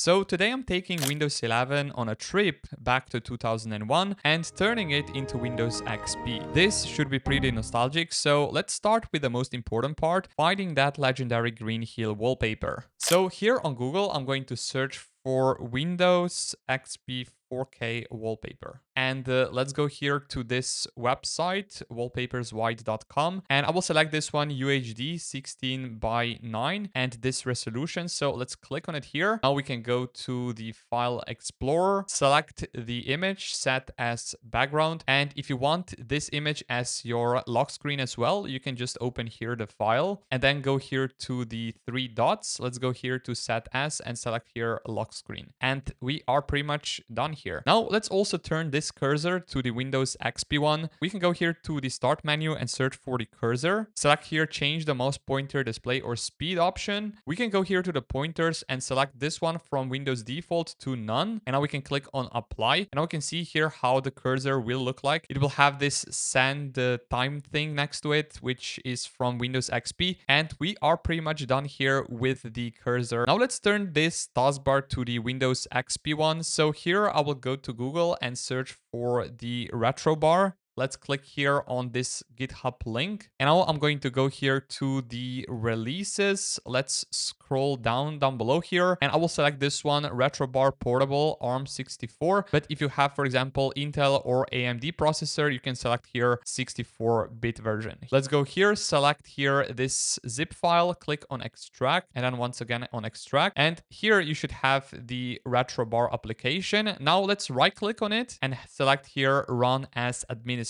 So today I'm taking Windows 11 on a trip back to 2001 and turning it into Windows XP. This should be pretty nostalgic, so let's start with the most important part, finding that legendary green hill wallpaper. So here on Google, I'm going to search for Windows XP 4K wallpaper. And let's go here to this website, wallpaperswide.com. And I will select this one, UHD 16 by 9 and this resolution. So let's click on it here. Now we can go to the file explorer, select the image, set as background. And if you want this image as your lock screen as well, you can just open here the file and then go here to the three dots. Let's go here to set as and select here lock screen. And we are pretty much done here. Now let's also turn this cursor to the Windows XP one. We can go here to the start menu and search for the cursor. Select here change the mouse pointer display or speed option. We can go here to the pointers and select this one from Windows default to none. And now we can click on apply. And now we can see here how the cursor will look like. It will have this send time thing next to it, which is from Windows XP. And we are pretty much done here with the cursor. Now let's turn this taskbar to the Windows XP one. So here I will go to Google and search for the RetroBar. Let's click here on this GitHub link. And now I'm going to go here to the releases. Let's scroll down below here. And I will select this one, RetroBar Portable ARM64. But if you have, for example, Intel or AMD processor, you can select here 64-bit version. Let's go here, select here this zip file, click on extract, and then once again on extract. And here you should have the RetroBar application. Now let's right click on it and select here run as administrator.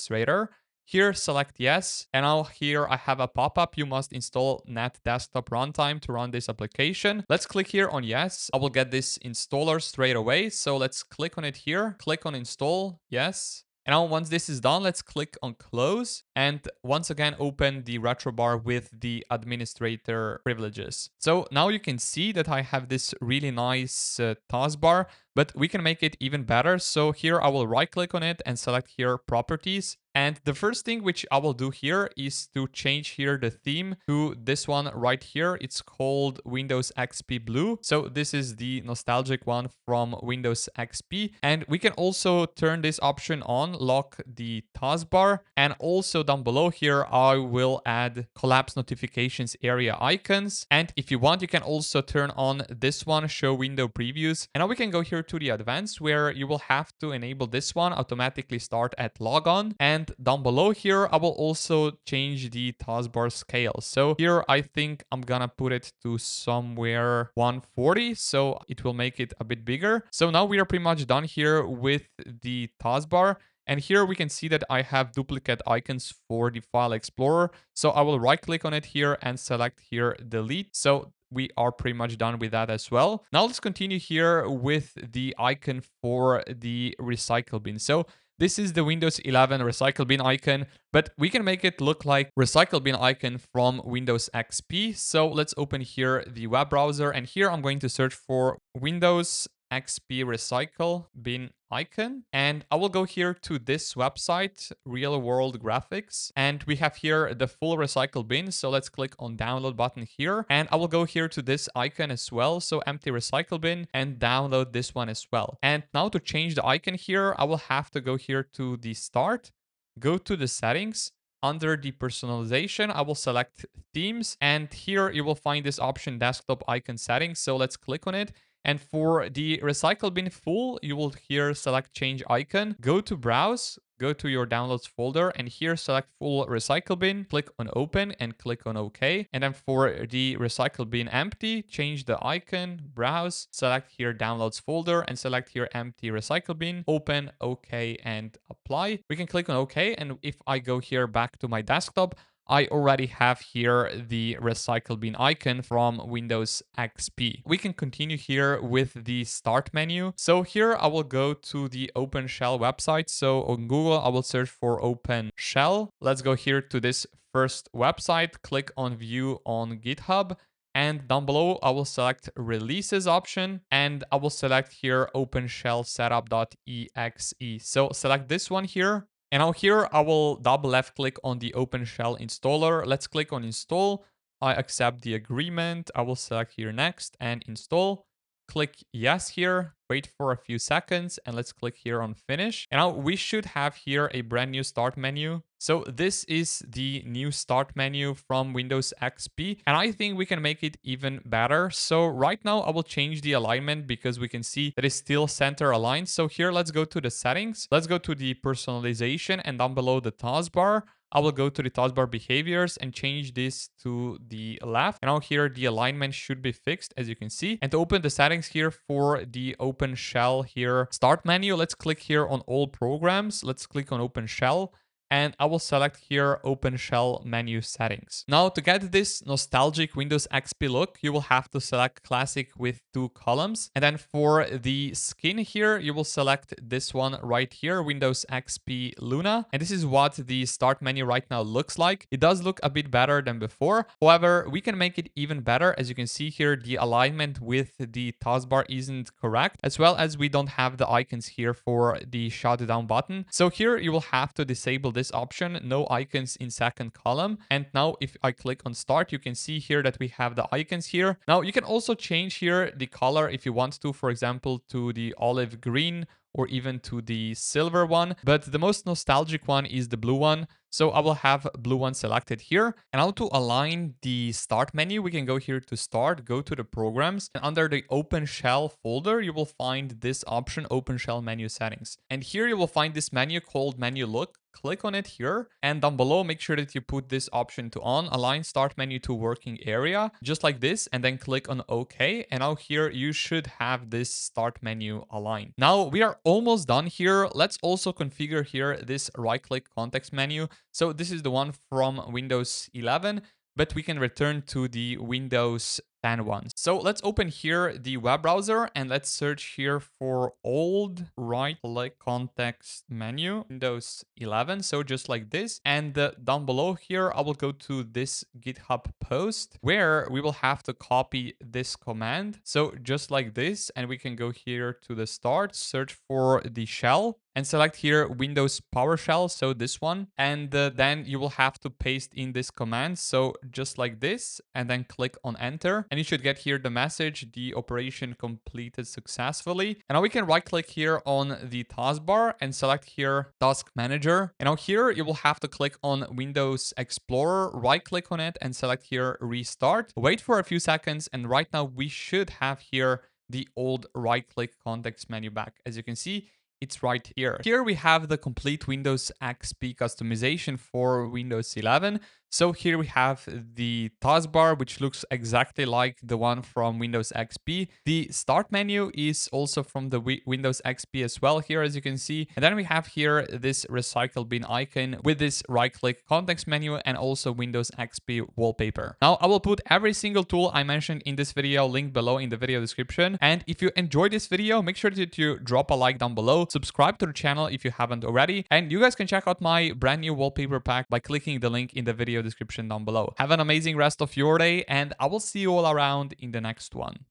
Here, select yes. And now here I have a pop-up. You must install Net Desktop Runtime to run this application. Let's click here on yes. I will get this installer straight away. So let's click on it here. Click on install. Yes. And now once this is done, let's click on close and once again open the RetroBar with the administrator privileges. So now you can see that I have this really nice taskbar, but we can make it even better. So here I will right click on it and select here properties. And the first thing which I will do here is to change here the theme to this one right here. It's called Windows XP Blue. So this is the nostalgic one from Windows XP. And we can also turn this option on, lock the taskbar. And also down below here, I will add collapse notifications area icons. And if you want, you can also turn on this one, show window previews. And now we can go here to the advanced where you will have to enable this one, automatically start at logon. And down below here, I will also change the taskbar scale. So here, I think I'm gonna put it to somewhere 140. So it will make it a bit bigger. So now we are pretty much done here with the taskbar. And here we can see that I have duplicate icons for the file explorer. So I will right click on it here and select here delete. So we are pretty much done with that as well. Now let's continue here with the icon for the recycle bin. So this is the Windows 11 recycle bin icon, but we can make it look like recycle bin icon from Windows XP. So let's open here the web browser. And here I'm going to search for Windows XP recycle bin icon. And I will go here to this website, Real World Graphics. And we have here the full recycle bin. So let's click on download button here. And I will go here to this icon as well. So empty recycle bin and download this one as well. And now to change the icon here, I will have to go here to the start, go to the settings. Under the personalization, I will select themes. And here you will find this option desktop icon settings. So let's click on it. And for the recycle bin full, you will here select change icon, go to browse, go to your downloads folder, and here select full recycle bin, click on open and click on OK. And then for the recycle bin empty, change the icon, browse, select here downloads folder and select here empty recycle bin, open, OK and apply. We can click on OK. And if I go here back to my desktop, I already have here the recycle bin icon from Windows XP. We can continue here with the start menu. So here I will go to the OpenShell website. So on Google, I will search for OpenShell. Let's go here to this first website, click on view on GitHub. And down below, I will select releases option and I will select here OpenShell setup.exe. So select this one here. And now here I will double left click on the OpenShell installer. Let's click on install. I accept the agreement. I will select here next and install. click yes here, wait for a few seconds, and let's click here on finish. And now we should have here a brand new start menu. So this is the new start menu from Windows XP, and I think we can make it even better. So right now I will change the alignment because we can see that it's still center aligned. So here, let's go to the settings. Let's go to the personalization, and down below the taskbar, I will go to the taskbar behaviors and change this to the left. And now here the alignment should be fixed, as you can see. And to open the settings here for the OpenShell here start menu, let's click here on all programs. Let's click on OpenShell. And I will select here OpenShell menu settings. Now, to get this nostalgic Windows XP look, you will have to select classic with 2 columns. And then for the skin here, you will select this one right here, Windows XP Luna. And this is what the start menu right now looks like. It does look a bit better than before. However, we can make it even better. As you can see here, the alignment with the taskbar isn't correct, as well as we don't have the icons here for the shutdown button. So here you will have to disable this option, no icons in second column. And now if I click on start, you can see here that we have the icons here. Now you can also change here the color if you want to, for example, to the olive green or even to the silver one. But the most nostalgic one is the blue one. So I will have blue one selected here. And now to align the start menu, we can go here to start, go to the programs, and under the OpenShell folder, you will find this option, OpenShell menu settings. And here you will find this menu called menu look. Click on it here, and down below, make sure that you put this option to on, align start menu to working area, just like this, and then click on OK. And now here you should have this start menu aligned. Now we are almost done here. Let's also configure here this right-click context menu. So this is the one from Windows 11, but we can return to the Windows 10 one. So let's open here the web browser and let's search here for old right-click context menu, Windows 11. So just like this. And down below here, I will go to this GitHub post where we will have to copy this command. So just like this, and we can go here to the start, search for the shell, and select here Windows PowerShell, so this one. And then you will have to paste in this command, so just like this, and then click on enter. And you should get here the message, the operation completed successfully. And now we can right click here on the taskbar and select here Task Manager. And now here you will have to click on Windows Explorer, right click on it and select here Restart. Wait for a few seconds, and right now we should have here the old right click context menu back. As you can see, it's right here. Here we have the complete Windows XP customization for Windows 11. So here we have the taskbar, which looks exactly like the one from Windows XP. The start menu is also from the Windows XP as well here, as you can see. And then we have here this recycle bin icon with this right-click context menu and also Windows XP wallpaper. Now I will put every single tool I mentioned in this video linked below in the video description. And if you enjoyed this video, make sure that you drop a like down below, subscribe to the channel if you haven't already, and you guys can check out my brand new wallpaper pack by clicking the link in the video description down below. Have an amazing rest of your day, and I will see you all around in the next one.